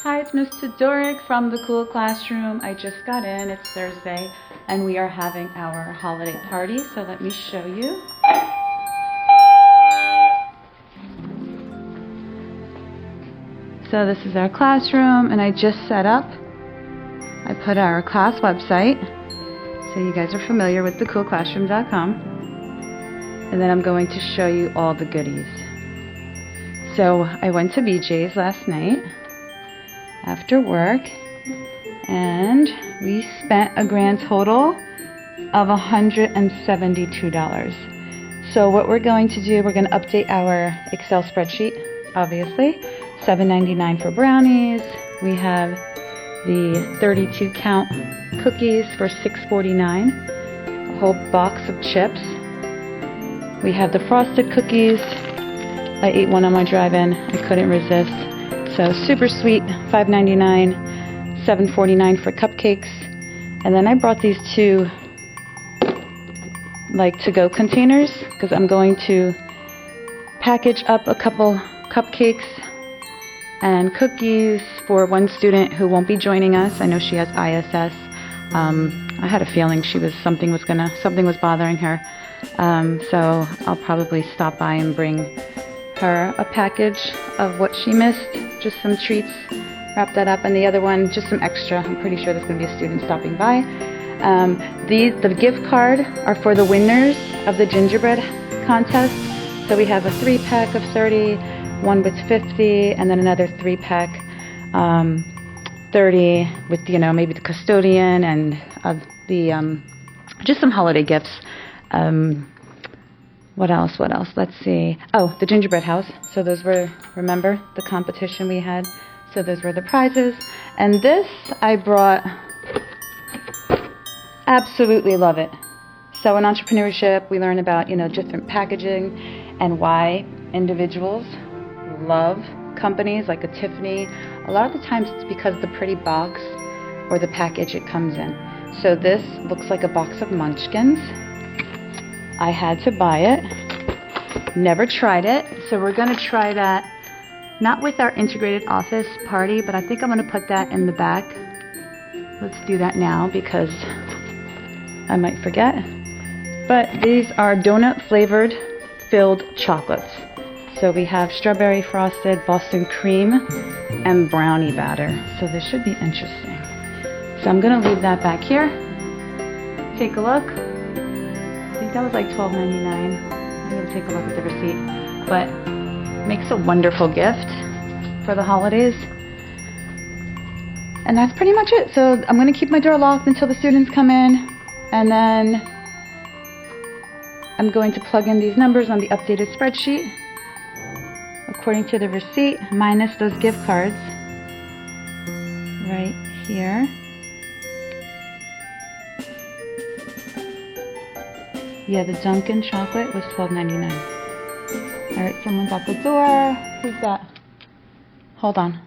Hi, it's Miss Todoric from the Cool Classroom. I just got in, it's Thursday, and we are having our holiday party, so let me show you. So this is our classroom, and I just set up. I put our class website, so you guys are familiar with thecoolclassroom.com. And then I'm going to show you all the goodies. So I went to BJ's last night after work, and we spent a grand total of $172. So what we're going to do, we're going to update our Excel spreadsheet, obviously. $7.99 for brownies. We have the 32 count cookies for $6.49. A whole box of chips. We have the frosted cookies. I ate one on my drive-in. I couldn't resist. So super sweet, $5.99, $7.49 for cupcakes. And then I brought these two like to-go containers because I'm going to package up a couple cupcakes and cookies for one student who won't be joining us. I know she has ISS. I had a feeling something was bothering her. So I'll probably stop by and bring her a package of what she missed, just some treats, wrap that up, and the other one just some extra. I'm pretty sure there's going to be a student stopping by. The gift card are for the winners of the gingerbread contest. So we have a 3-pack of 30, one with 50, and then another 3-pack 30 with, you know, maybe the custodian and just some holiday gifts. What else? Let's see. Oh, the gingerbread house. So those were, remember, the competition we had. So those were the prizes. And this I brought, absolutely love it. So in entrepreneurship, we learn about, you know, different packaging and why individuals love companies like a Tiffany. A lot of the times it's because of the pretty box or the package it comes in. So this looks like a box of munchkins. I had to buy it. Never tried it. So we're going to try that, not with our integrated office party, but I think I'm going to put that in the back. Let's do that now because I might forget. But these are donut flavored filled chocolates. So we have strawberry frosted, Boston cream, and brownie batter. So this should be interesting. So I'm going to leave that back here. Take a look. I think that was like $12.99. I'm going to take a look at the receipt. But makes a wonderful gift for the holidays. And that's pretty much it. So I'm going to keep my door locked until the students come in. And then I'm going to plug in these numbers on the updated spreadsheet according to the receipt, minus those gift cards right here. Yeah, the Dunkin chocolate was $12.99. All right, someone's at the door. Who's that? Hold on.